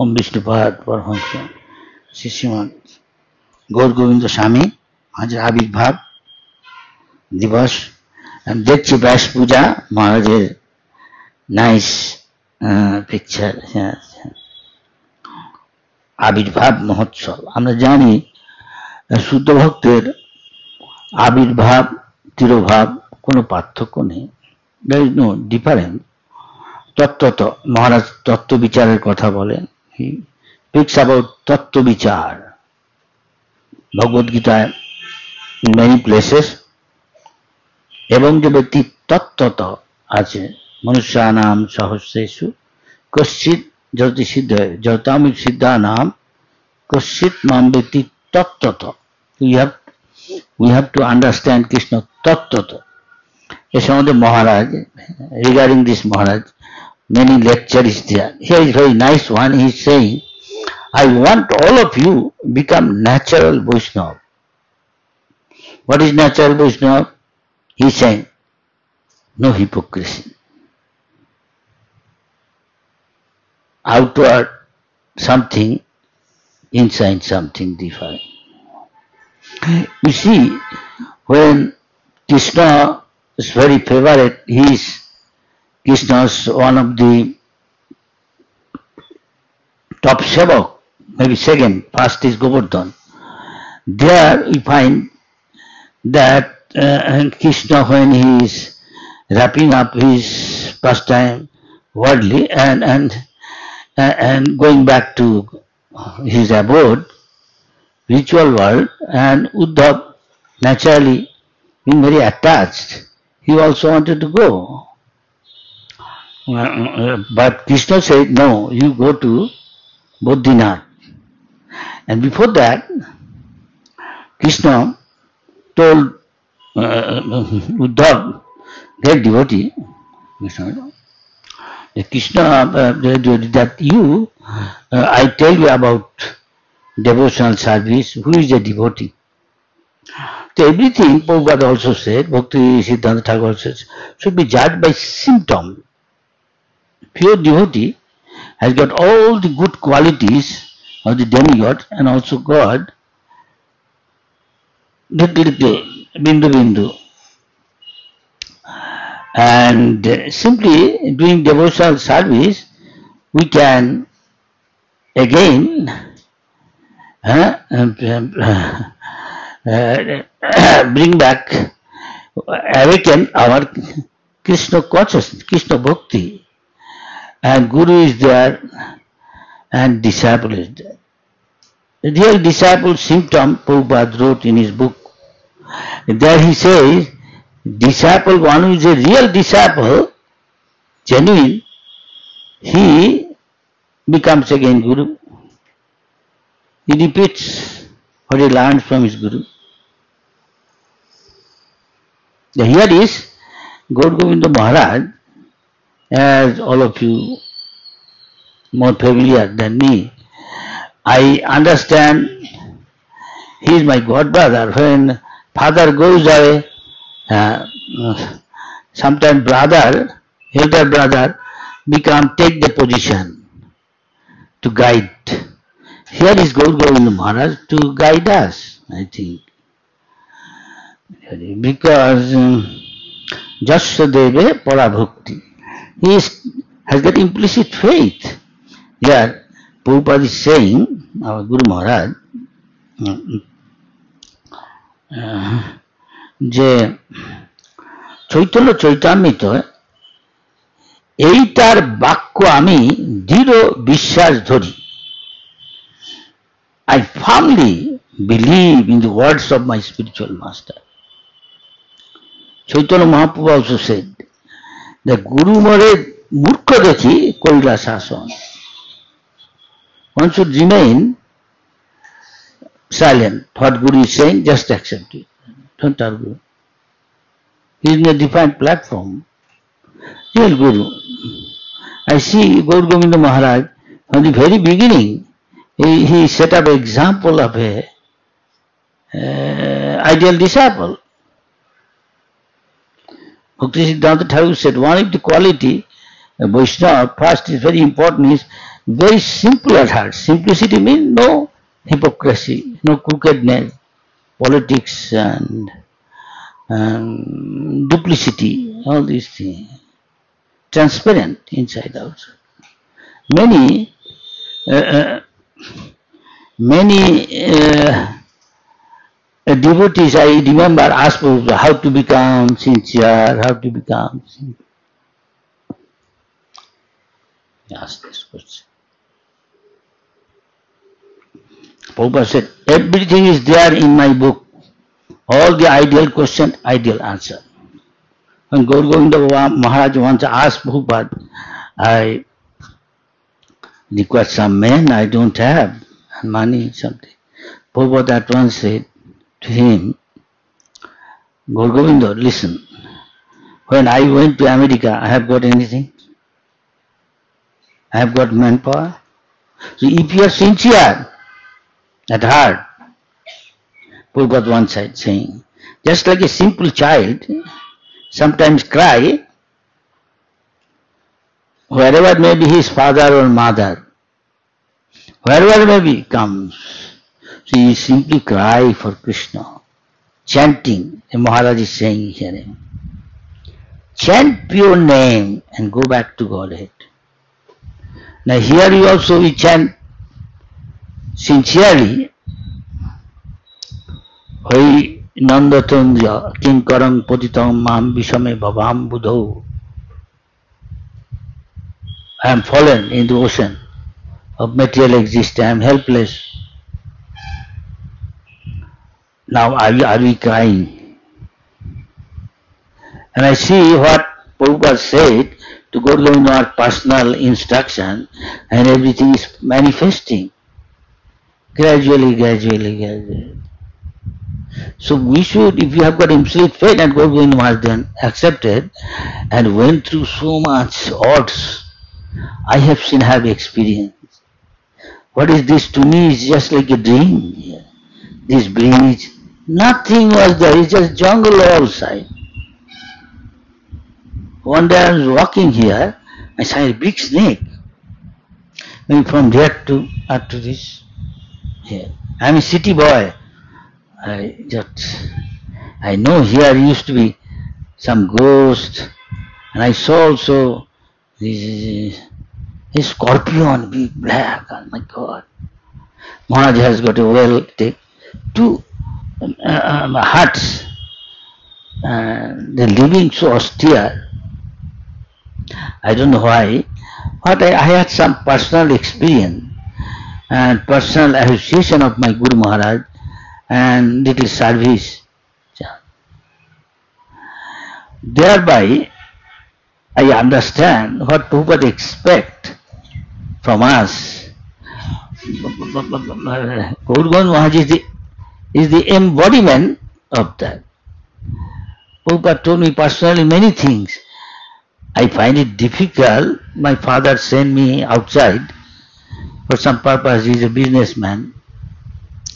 Om Vishnupad Paramahamsa Srimad Gaur Govinda Swami Maharaj Avirbhav Divas, and দেখছি ব্যাস পূজা মহারাজের nice picture. আবির্ভাব মহোৎসব, আমরা জানি শুদ্ধ ভক্তের আবির্ভাব তিরোভাব কোনো পার্থক্য নেই, there is no difference। তত্ত্বত মহারাজ তত্ত্ব বিচারের কথা বলেন, he speaks about তত্ত্ব বিচার ভগবদ গীতায় in many places। এবং যে ব্যক্তি তত্ত্বত আছে মনুষ্যানাম সহস্রেষু কশ্চিৎ যতি সিদ্ধ যতামি সিদ্ধা নাম কশ্চিৎ মাম ব্যক্তি তত্ত্বত। we have to understand Krishna তত্ত্বত। এর সম্বন্ধে মহারাজ regarding this Maharaj many lecture is there, here is very nice one, he is saying I want all of you become natural Vaishnava। what is natural Vaishnava? He is saying no hypocrisy, outward something, inside something different। You see, when Krishna is very favorite, he is Krishna's one of the top sevak, maybe second, first is Govardhan। There we find that Krishna, when he is wrapping up his pastime worldly and going back to his abode, ritual world, and Uddhav naturally being very attached, he also wanted to go. But Krishna said, no, you go to Bodhinath। And before that, Krishna told Uddhav, great devotee, Krishna, that you, I tell you about devotional service, who is a devotee? So everything, Prabhupada also said, Bhakti Siddhanta Thakur says, should be judged by symptom। Pure devotee has got all the good qualities of the demigod and also God, little, bindu bindu, and simply doing devotional service we can again bring back, awaken our Krishna consciousness, Krishna bhakti, and Guru is there and disciple is there। The real disciple symptom Prabhupada wrote in his book. There he says, disciple, one who is a real disciple, genuine, he becomes again Guru. He repeats what he learned from his Guru. Here is Gaur Govinda Maharaj, as all of you more familiar than me. I understand he is my god brother. When father goes away, sometimes brother, elder brother, take the position to guide. Here is Gaur Govinda Maharaj to guide us, I think. Because Jasya Parabhakti, he has got implicit faith. Here Prabhupada is saying, our Guru Maharaj, যে চৈতন্য চৈতামৃত এইটার বাক্য আমি দৃঢ় বিশ্বাস ধরি। I firmly believe in the words of my spiritual master। Chaitanya Mahaprabhu also said that Guru more murkha dekhi koila shasan। One should remain silent. What Guru is saying, just accept it. Don't argue. He is in a defined platform. Real Guru. I see Gaur Govinda Maharaj, from the very beginning, he set up an example of a ideal disciple. Bhakti Siddhanta Thakur said, one of the quality Vaishnava, first is very important, is very simple at heart. Simplicity means no hypocrisy, no crookedness, politics and duplicity, all these things. Transparent inside outside. Many, many devotees, I remember, asked how to become sincere, how to become sincere. Ask this question. Prabhupada said, everything is there in my book. All the ideal question, ideal answer. When Gaur Govinda Maharaj once asked Prabhupada, I require some men, I don't have, and money, something. Prabhupada at once said to him, Gaur Govinda, listen, when I went to America, I have got anything? I have got manpower. So if you are sincere at heart, Prabhupada once said, saying, just like a simple child sometimes cry, wherever may be his father or mother, wherever may be comes, so he simply cry for Krishna, chanting. The Maharaj is saying here, chant pure name and go back to Godhead. Now here you also we chant sincerely, Hoi Nandatundya Kinkaram Patitam Mam Vishame Bhavam Buddho. I am fallen in the ocean of material existence, I am helpless. Now are we crying? And I see what Prabhupada said to go to our personal instruction, and everything is manifesting gradually, gradually, gradually. So we should, if you have got absolute faith, and God going was then accepted and went through so much odds. I have seen, have experienced. What is this to me is just like a dream. This bridge, nothing was there, it's just jungle outside. One day I was walking here, I saw a big snake. Maybe from there to up to this here. I'm a city boy. I know here used to be some ghost, and I saw also this a scorpion, big black. Oh my God! Maharaj has got a well take two huts. They're living so austere. I don't know why, but I had some personal experience and personal association of my Guru Maharaj and little service. Thereby, I understand what Prabhupada expect from us. Gaur Govinda Maharaj is the embodiment of that. Prabhupada told me personally many things. I find it difficult. My father sent me outside for some purpose. He is a businessman.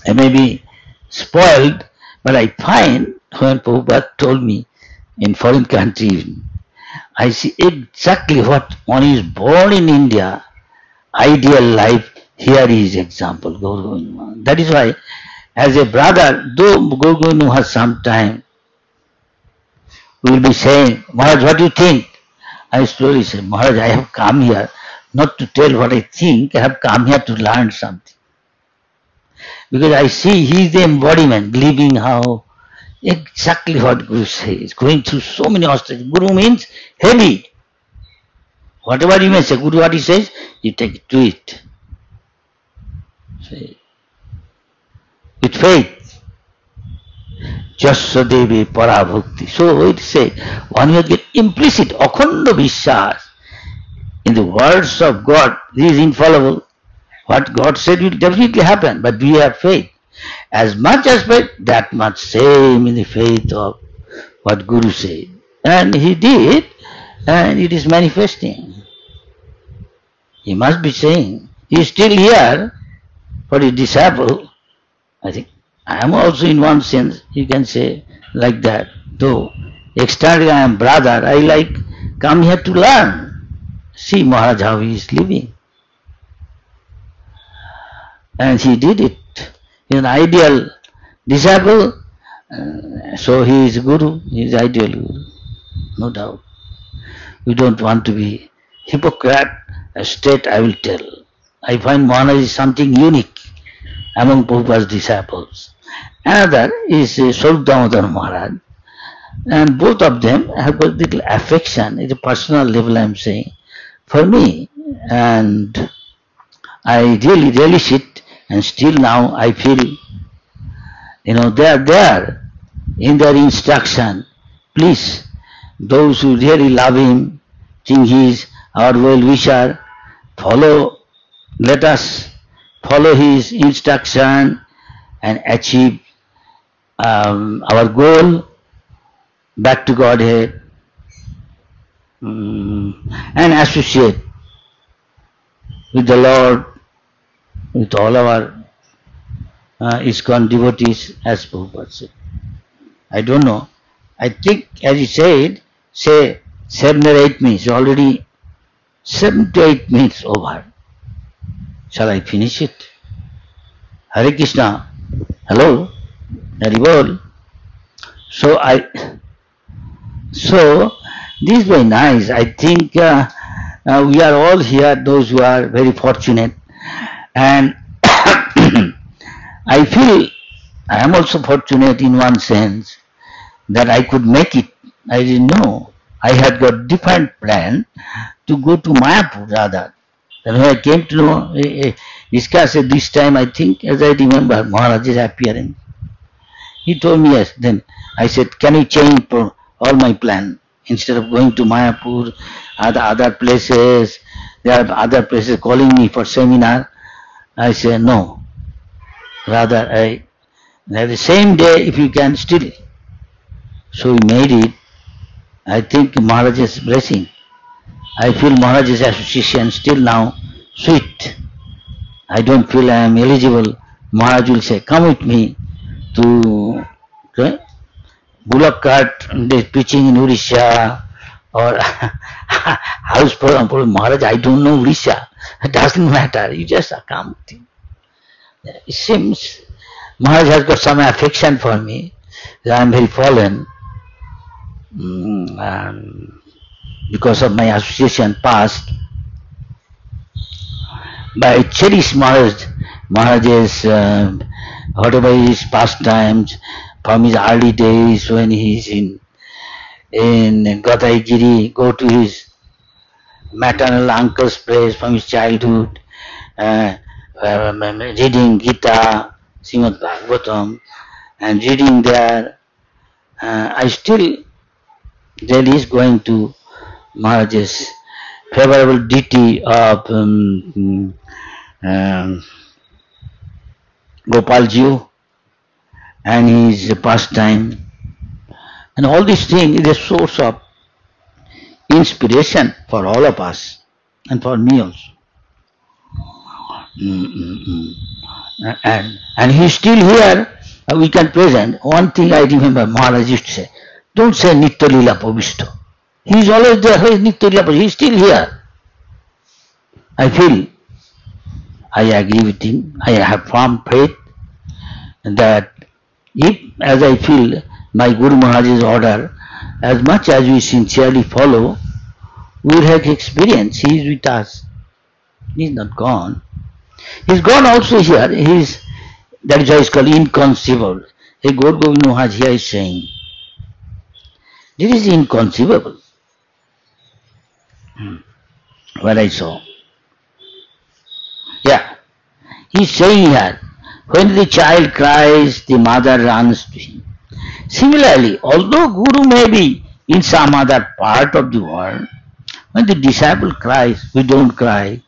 I may be spoiled, but I find when Prabhupada told me in foreign country, I see exactly what one is born in India, ideal life, here is example, Gaur Govinda. That is why, as a brother, though Gaur Govinda has some time, we will be saying, Maharaj, what do you think? I slowly say, Maharaj, I have come here not to tell what I think, I have come here to learn something. Because I see he is the embodiment, believing how exactly what Guru says, going through so many obstacles. Guru means heavy. Whatever you may say, Guru what he says, you take it, do it. Say, with faith. Jasya Devi Parabhakti. So it say, one will get implicit, akhanda vishwas in the words of God. This is infallible. What God said will definitely happen, but we have faith. As much as faith, that much same in the faith of what Guru said. And he did, and it is manifesting. He must be saying, he is still here for his disciple. I think I am also in one sense, you can say like that. Though externally I am brother, I like come here to learn. See Maharaj how he is living. and he did it. He is an ideal disciple, so he is Guru, he is ideal Guru, no doubt. We don't want to be hypocrite, straight I will tell. I find Maharaj is something unique among Prabhupada's disciples. Another is Swarup Damodar Maharaj, and both of them have got little affection at a personal level, I am saying, for me, and I really relish it, and still now I feel, they are there in their instruction. Please, those who really love him, think he is our well-wisher, let us follow his instruction and achieve our goal, back to Godhead, and associate with the Lord, with all our ISKCON devotees, as Prabhupada said. I don't know. I think, as he said, say 7 or 8 minutes, already 7 to 8 minutes over. Shall I finish it? Hare Krishna. Hello? Haribol. So this is very nice. I think we are all here, those who are very fortunate, and I feel I am also fortunate in one sense that I could make it. I didn't know. I had got different plan to go to Mayapur rather. Then when I came to know, discuss at this time, I think, as I remember, Maharaj is appearing. He told me yes. Then I said, can you change all my plan? Instead of going to Mayapur, other places, there are other places calling me for seminar. I said, no. Rather, the same day, if you can still. So we made it. I think Maharaj's blessing. I feel Maharaj's association still now sweet. I don't feel I am eligible. Maharaj will say, come with me to Bullock Cart, preaching in Odisha, or house program. Maharaj, I don't know Odisha. It doesn't matter. You just come with him. It seems Maharaj has got some affection for me. I am very fallen. Because of my association past. But I cherish Maharaj's whatever his pastimes from his early days when he is in Gadaigiri, go to his maternal uncle's place from his childhood, reading Gita, Srimad Bhagavatam, and reading there. I still relish going to Maharaj's favorable deity of Gopalji and his pastime. And all these things is a source of inspiration for all of us and for me also. And he is still here, we can present. One thing I remember Maharaj used to say, don't say Nitya Lila Pavishto. He is always there, Nitya Lila Pavishto. He is still here. I feel, I agree with him. I have firm faith that if, as I feel, my Guru Maharaj's order, as much as we sincerely follow, we will have experience. He is with us. He is not gone. He is gone also here. That is why it is called inconceivable. A Gaur Govind Maharaj here is saying, this is inconceivable. What I saw. Yeah. He is saying here, when the child cries, the mother runs to him. Similarly, although Guru may be in some other part of the world, when the disciple cries, we don't cry.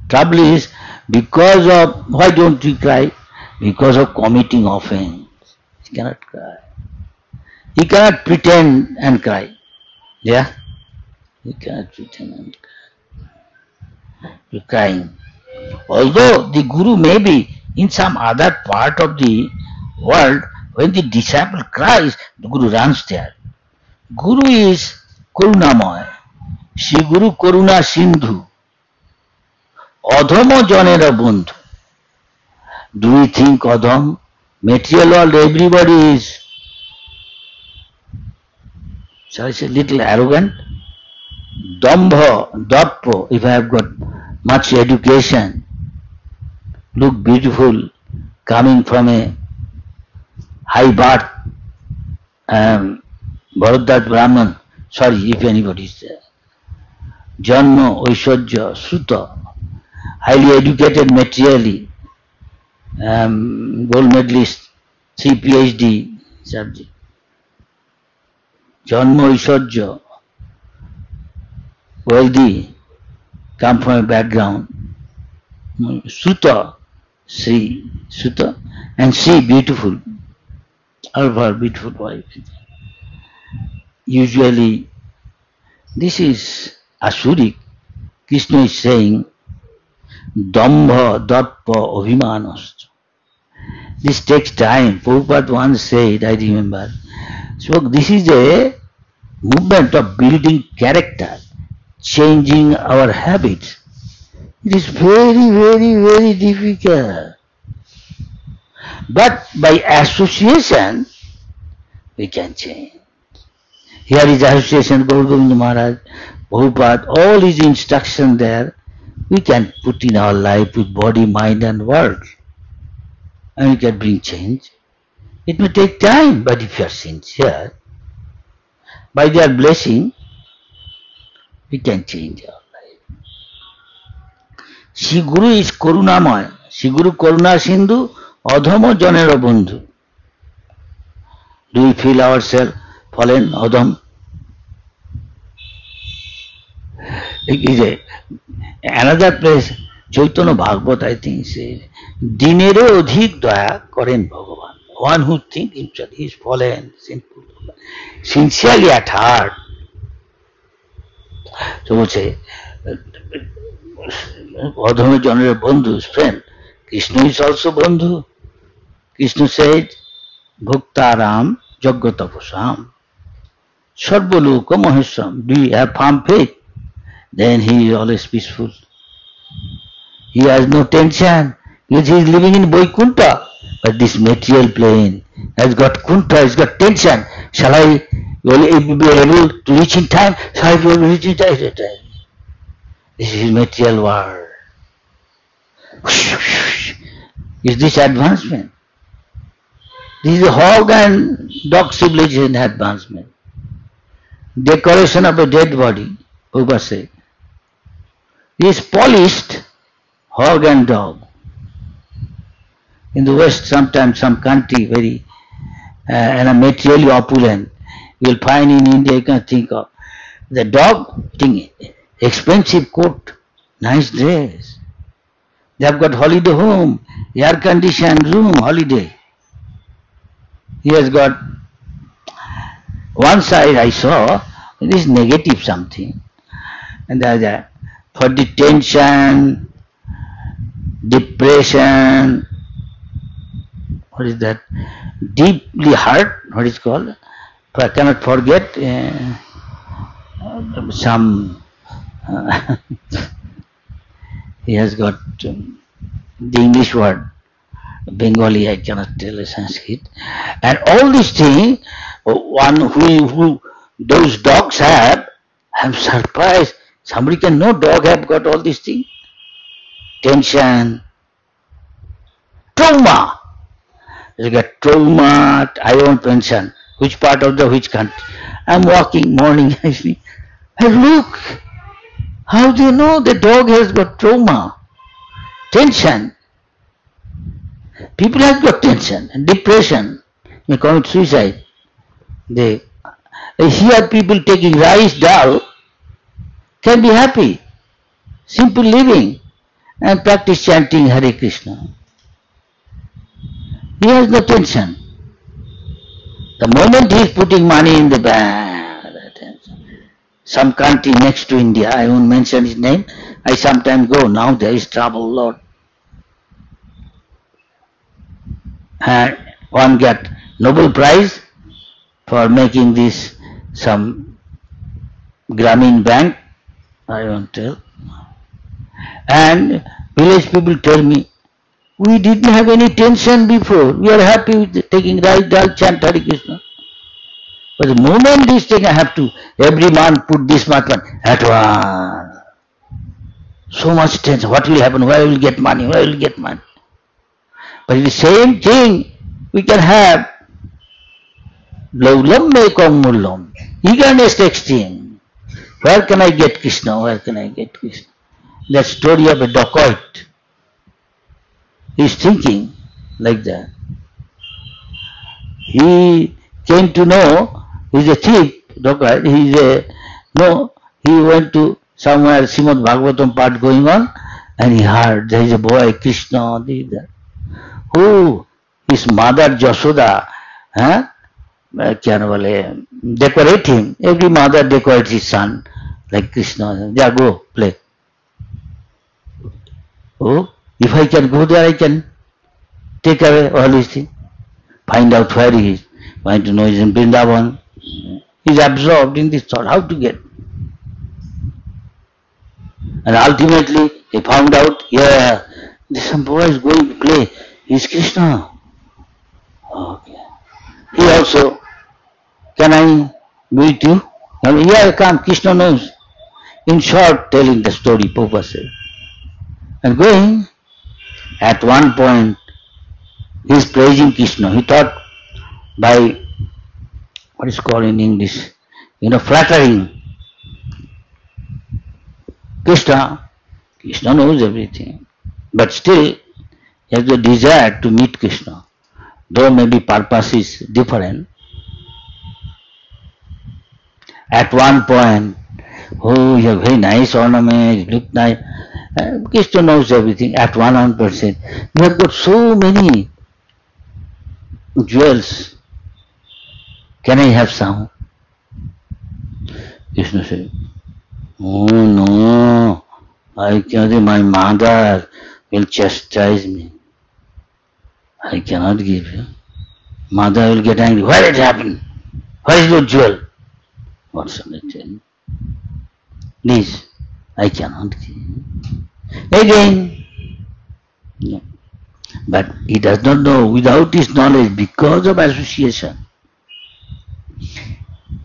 Trouble is, because of, why don't we cry? Because of committing offense. He cannot cry. He cannot pretend and cry. Yeah? He cannot pretend and cry. You're crying. Although the Guru may be in some other part of the world, when the disciple cries, the Guru runs there. Guru is Karunamoy. Shri Guru Karuna Sindhu. Adhama Janera Bundhu. Do we think Adham? Material world, everybody is, shall I say, little arrogant. Dambha, Dappo, if I have got much education, look beautiful, coming from a high birth, Bharadwaj Brahman, sorry if anybody is there. Janma, Aishwarya, Sruta, highly educated materially, gold medalist, 3 PhD subject. Janma, Aishwarya, wealthy, come from a background. Sruta, Sri, Sruta, and Sri, beautiful, all of her beautiful wife. Usually, this is Asuric. Krishna is saying, Dambha, Dappa, Abhimanast. This takes time. Prabhupada once said, I remember, so this is a movement of building character, changing our habits. It is very, very, very difficult. But by association, we can change. Here is association, Gaur Govinda Maharaj, Prabhupada, all his instruction there, we can put in our life with body, mind and word. And we can bring change. It may take time, but if you are sincere, by their blessing, we can change our life. Shri Guru is Karunamaya. Shri Guru Karuna Sindhu, Adhama Janera Bandhu. Do we feel ourselves fallen, Adham? Another place, Chaitanya Bhagavat, I think, says, Dinere Odhik Daya Karen Bhagavan. One who thinks himself he is fallen, sinful, sincerely at heart. So we say, Adhama Janera Bandhu is friend. Krishna is also Bandhu. Krishna said, Bhuktaram Jagatapusam. Sarvaloka Mahesham. Do you have firm faith? Then he is always peaceful. He has no tension because he is living in Vaikuntha. But this material plane has got kunta, has got tension. Shall I be able to reach in time? Shall I be able to reach in time? This is material world. Is this advancement? This is a hog and dog civilization advancement. Decoration of a dead body, Prabhupada said. This polished hog and dog. In the West, sometimes some country very materially opulent, you will find in India, you can think of the dog eating expensive coat, nice dress. They have got holiday home, air-conditioned room, holiday. He has got one side I saw, it is negative something. And there is a, for the tension, depression, what is that? Deeply hurt, what is called? I cannot forget some. He has got the English word, Bengali I cannot tell, Sanskrit. And all these things, one who those dogs have, I'm surprised. Somebody can know dog have got all these things. Tension, trauma. You get trauma, I won't mention which part of the which country. I'm walking morning, I see. Hey, look, how do you know the dog has got trauma? Tension. People have got tension and depression. They commit suicide. They hear people taking rice, dal, can be happy, simple living, and practice chanting Hare Krishna. He has no tension. The moment he is putting money in the bank, some country next to India, I won't mention his name, I sometimes go, now there is trouble a lot. And one get Nobel Prize for making this some Grameen Bank, I won't tell. And village people tell me, We didn't have any tension before. We are happy with taking rice, dal, chant Hare Krishna. But the moment this thing I have to, every month put this much money, at once. So much tension. What will happen? Where will get money? Where will get money? But the same thing we can have. Laulam mekam mullam. Eagerness extreme. Where can I get Krishna? Where can I get Krishna? That story of a dacoit. He is thinking like that. He came to know he is a thief, dacoit. He went to somewhere, Srimad Bhagavatam part going on, and he heard there is a boy, Krishna, there. Who his mother Jashoda, decorate him. Every mother decorates his son like Krishna. Yeah, go play. Oh, if I can go there, I can take away all these things. Find out where he is. Want to know he's in Vrindavan. He's absorbed in this thought. How to get? And ultimately, he found out, yeah, some boy is going to play. He's Krishna. Okay. He also, can I meet you? Yeah, come, Krishna knows. In short, telling the story, Prabhupada said. And going, at one point, he is praising Krishna. He thought by, what is called in English, flattering Krishna. Krishna knows everything. But still, he has the desire to meet Krishna. Though maybe purpose is different. At one point, oh, you have very nice ornament, you look nice. Krishna knows everything at 100%. You have got so many jewels. Can I have some? Krishna said, oh no, I cannot, my mother will chastise me. I cannot give you. Mother will get angry. Where it happened? Where is your jewel? What shall I tell you? Please, I cannot give you. Again, no. But he does not know, without his knowledge, because of association,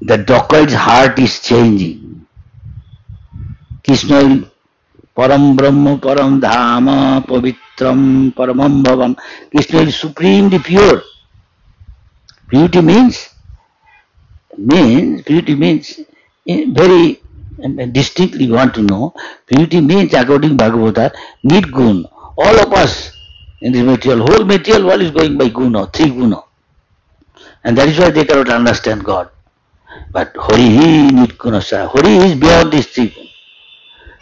the dacoit's heart is changing. Krishna will Param Brahma, Param Dhama, Pavitram, Paramam Bhavam. Krishna is supremely pure. Purity means very distinctly want to know. Purity means, according to Bhagavata, need gun. All of us in this material, whole material world is going by guna, 3 guna. And that is why they cannot understand God. But Hari need guna. Hari is beyond these 3 guna.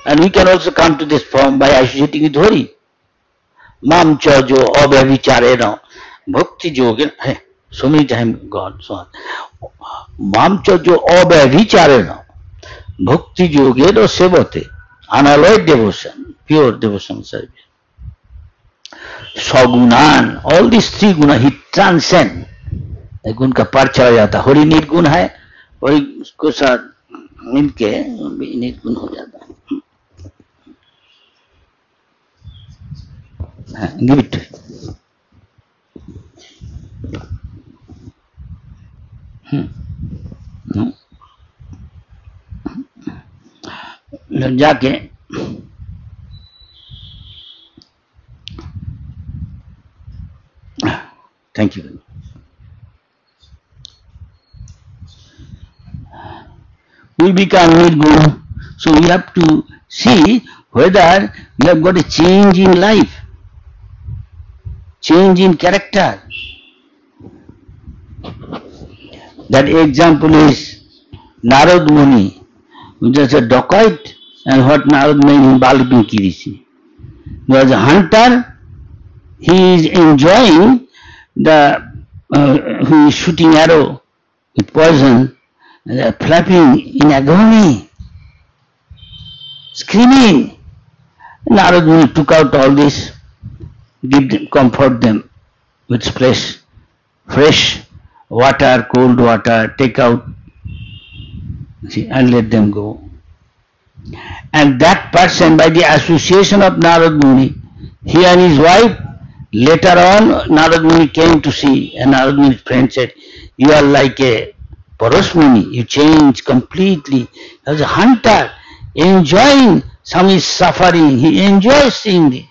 And we can also come to this form by associating with Hari. Mam cha jo abhyavicharena bhakti yogena. So many times God, so on. Mam cha jo abhyavicharena bhakti yogena sevate. Unalloyed devotion, pure devotion service. Sagunan, all these 3 guna he transcend. गुण का पार चला जाता. हरि निर्गुण है, हरि को साथ मिलके निर्गुण हो जाता है. Give it. जाके thank you. We become nirguna, so we have to see whether we have got a change in life, change in character. That example is Narad Muni, who was a dacoit, and what Narad made in Balapinki Rishi. He was a hunter, he is enjoying who is shooting arrow with poison, flapping in agony, screaming. Narad Muni took out all this, comfort them with fresh water, cold water, take out, and let them go. And that person, by the association of Narad Muni, he and his wife, Later on, Narad Muni came to see, and Narad Muni's friend said, "You are like a Parasmuni, you change completely." As a hunter, enjoying, some is suffering, he enjoys seeing this.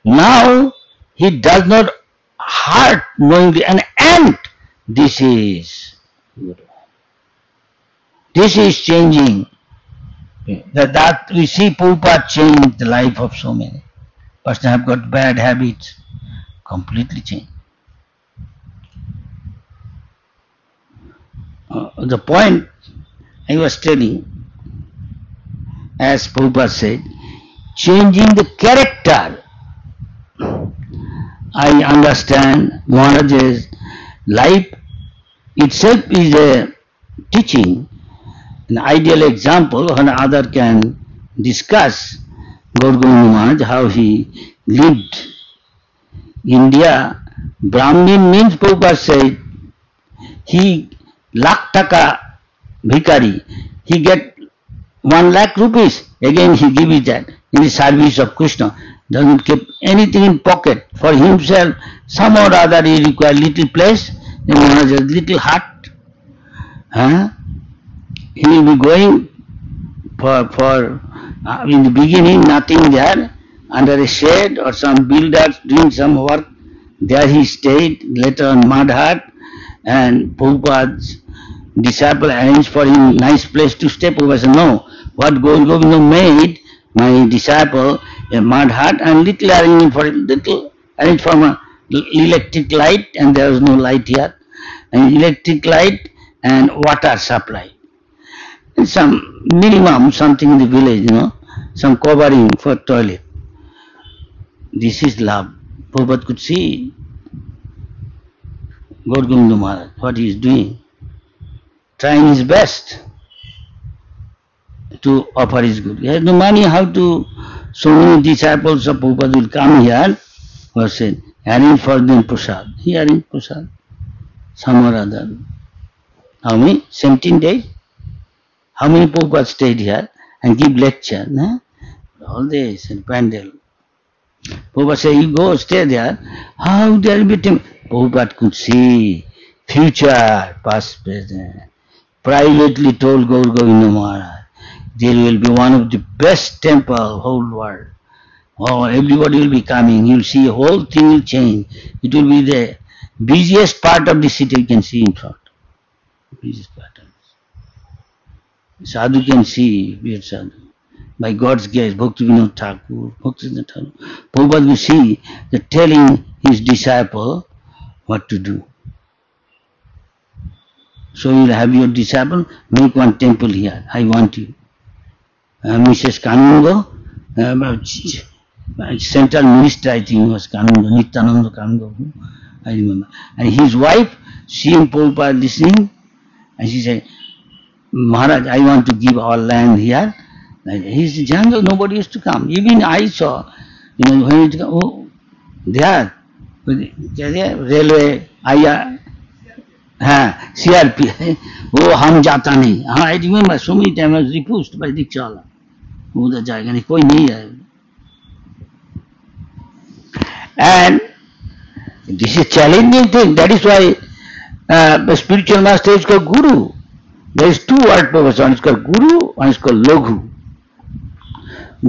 Now, he does not hurt knowingly an ant. This is changing. That we see Prabhupada change the life of so many. Person have got bad habits, completely changed. The point I was telling, as Prabhupada said, changing the character. I understand Maharaj's life itself is a teaching, an ideal example when other can discuss Gaur Govinda Maharaj, how he lived. India, Brahmin means, Prabhupada said, he lakh taka bhikari, he get 1 lakh rupees, again he give it that in the service of Krishna, doesn't keep anything in pocket for himself. Somehow or other he require little place, then Maharaj has little hut. He will be going for in the beginning nothing there, under a shade or some builders doing some work. There he stayed, later on mud hut, and Prabhupada's disciple arranged for him nice place to stay. Prabhupada said, "No, what Gaur Govinda made, my disciple, a mud hut and little arrangement for an electric light, and there was no light here, an electric light and water supply. And some minimum something in the village, some covering for toilet. This is love." Prabhupada could see Gaur Govinda Maharaj, what he is doing, trying his best to offer his good. He has no money, how to, so many disciples of Prabhupada will come here, was said, arrange for them prasad. He arranged prasad, some or other. How many? 17 days? How many Prabhupada stayed here and give lecture? All this in pandal. Prabhupada said, "You go stay there." How there will be time? Prabhupada could see future, past, present. Privately told Gaur Govinda Maharaj, there will be one of the best temple whole world. Oh, everybody will be coming. You'll see whole thing will change. It will be the busiest part of the city you can see in front. Busiest part of it. Sadhu can see, weird sadhu. By God's grace, Bhakti Vinod Thakur, Prabhupada will see the telling his disciple what to do. So you will have your disciple, make one temple here. I want you. Mrs. Kanungo, central minister, I think was Kanungo, Nityananda Kanungo, I remember. And his wife, seeing Prabhupada listening, and she said, "Maharaj, I want to give our land here." He's jungle, nobody used to come. Even I saw, when it come, oh, there, railway, CRP, oh, hum jata nahi. I remember so many times I was refused by Dikshawala. उधर जाएगा नहीं, कोई नहीं है. And this is challenging thing. That is why the spiritual master is called Guru. There is 2 words for one is called Guru, one is called Laghu.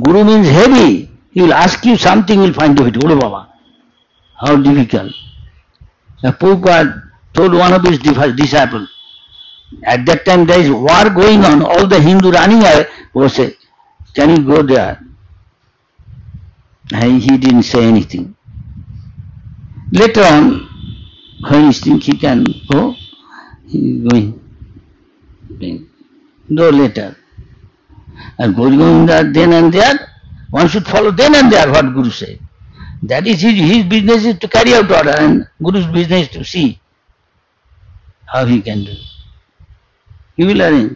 Guru means heavy. He will ask you something, you will find it. Oh Baba, how difficult. Prabhupada told one of his disciples, at that time there is war going on, all the Hindu running away, was said, "Can you go there?" And he didn't say anything. Later on, when he thinks he can go, he is going. Go later. And Gaur Govinda then and there, one should follow then and there what Guru said. That is his business is to carry out order, and Guru's business is to see how he can do. He will arrange.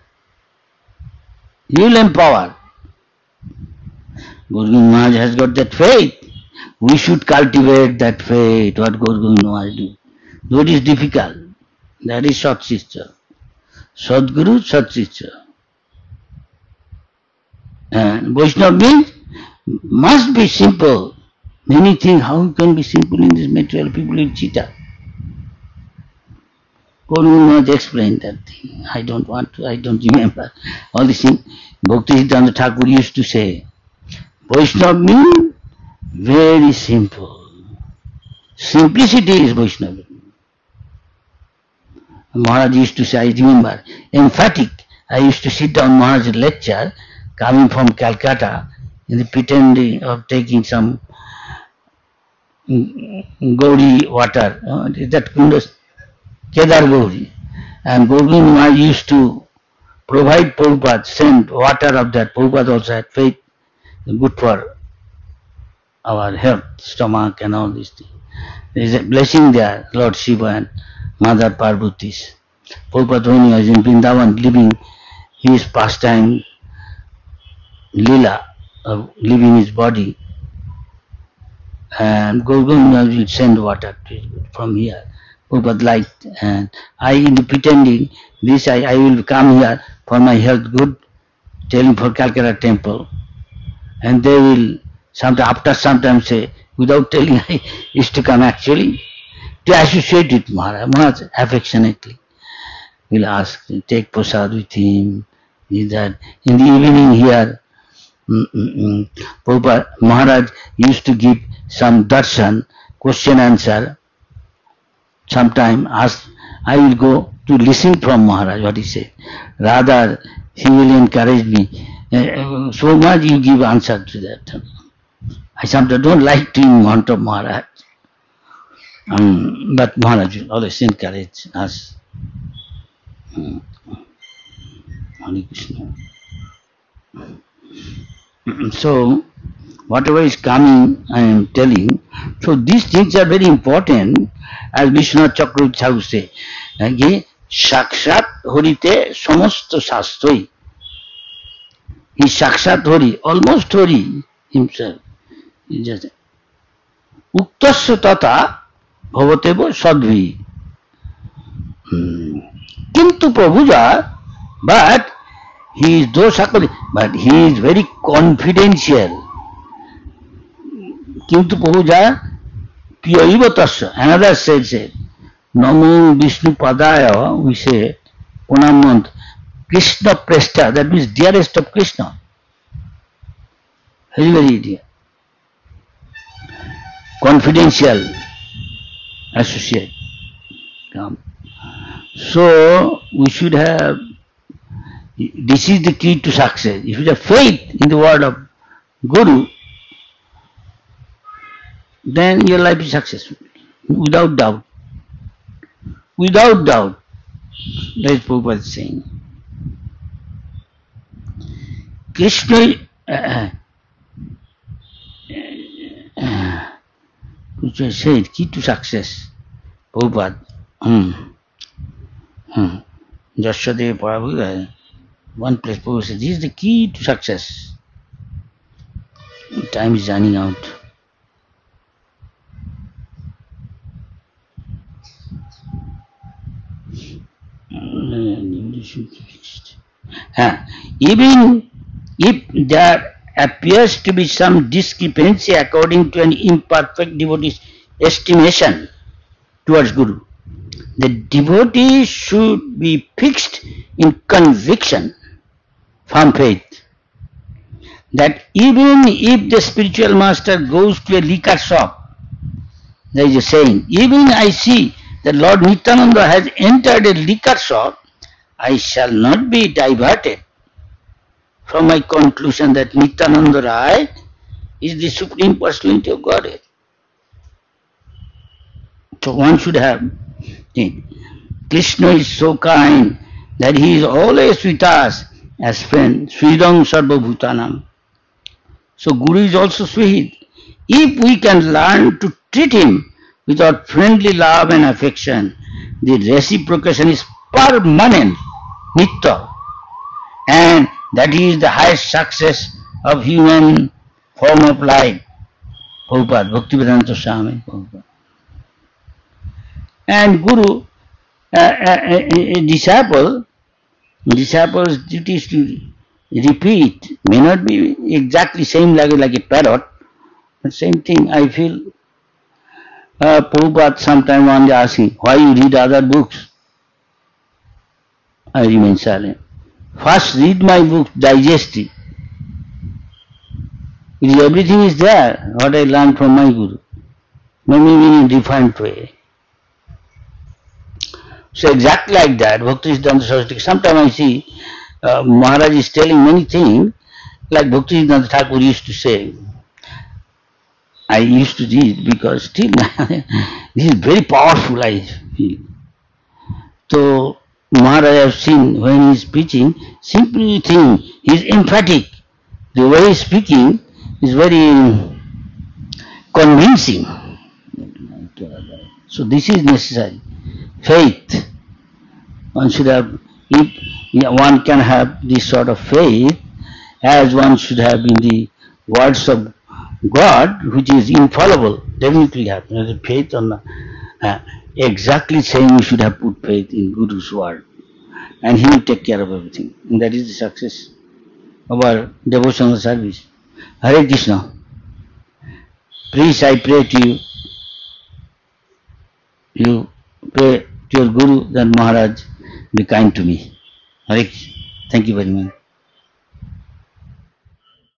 He will empower. Gaur Govinda Maharaj has got that faith. We should cultivate that faith, what Gaur Govinda Maharaj do. Though it is difficult, that is Sat Shishya. Sadguru, Sat Shishya. And Vaishnava means must be simple. Many think how you can be simple in this material, people will cheetah. Guru will not explain that thing. I don't remember. All these things. Bhaktisiddhanta Thakur used to say, Vaishnava means very simple. Simplicity is Vaishnava. Maharaj used to say, I remember, emphatic. I used to sit down Maharaj's lecture, coming from Calcutta, in the pretending of taking some Gauri water, that Kundas, Kedar Gauri. And Govind Maharaj used to provide Prabhupada, send water of that. Prabhupada also had faith, good for our health, stomach and all these things. There is a blessing there, Lord Shiva and Mother Parvati's. Prabhupada when he was in Vrindavan living his pastime, Lila, of leaving his body, and Govind will send water from here. Prabhupada liked, and I, in the pretending, this I will come here for my health good, telling for Calcutta temple, and they will after sometimes say, without telling, I used to come actually to associate with Maharaj. Maharaj affectionately will ask, take prasad with him, that. In the evening here, Prabhupada, Maharaj used to give some darshan, question answer. Sometime I will go to listen from Maharaj what he said. Rather, he will encourage me. So much you give answer to that. I sometimes don't like to in front of Maharaj. But Maharaj will always encourage us. Hare Krishna. So, whatever is coming, I am telling. So, these things are very important, as Vishwanath Chakravarti Thakur say. Sakshat Horite Samasto Sastroi. He Sakshat Hori, almost Hori himself. He just Uktasya Tata Bhavateva Sadvi. Kintu Prabhuja, but he is dosakali, but he is very confidential. Kintu Prabhuja Piyaiva Tasya. Another said, Namo Vishnu Padaya, we say, Pranam Krishna Presta, that means dearest of Krishna. Very, very dear. Confidential associate. So, we should have, this is the key to success. If you have faith in the word of Guru, then your life is successful. Without doubt. Without doubt. That is Prabhupada saying. Krishna which I said, key to success. Prabhupada. Jashadev Prabhupada, one place Prabhupada said, this is the key to success. Time is running out. Even if there appears to be some discrepancy according to an imperfect devotee's estimation towards Guru, the devotee should be fixed in conviction, firm faith, that even if the spiritual master goes to a liquor shop, there is a saying, even I see that Lord Nityananda has entered a liquor shop, I shall not be diverted from my conclusion that Nityananda Rai is the Supreme Personality of Godhead. So one should have it. Krishna is so kind that he is always with us as friend. Sridam Sarva Bhutanam. So Guru is also sweet. If we can learn to treat him with our friendly love and affection, the reciprocation is permanent, nitya, and that is the highest success of human form of life. Prabhupada, Bhaktivedanta Swami Prabhupada. And Guru, a disciple's duty is to repeat, may not be exactly same like a parrot, The same thing I feel. Prabhupada sometime one day asked me, why you read other books? I remain silent. First read my book, digest it. Everything is there, what I learned from my Guru. Maybe in a different way. So exactly like that, Bhakti Siddhanta Saraswati. Sometimes I see Maharaj is telling many things, like Bhakti Siddhanta Thakur used to say. I used to read because still this is very powerful, I feel. So Maharaj I have seen when he is preaching, simply thing, he is emphatic. The way he is speaking is very convincing. So this is necessary. Faith. One should have, if one can have this sort of faith, as one should have in the words of God, which is infallible, definitely happen. Faith on exactly same we should have put faith in Guru's word, and he will take care of everything. And that is the success of our devotional service. Hare Krishna. Please, I pray to you, you pray to your Guru that Maharaj be kind to me. Hare Krishna. Thank you very much.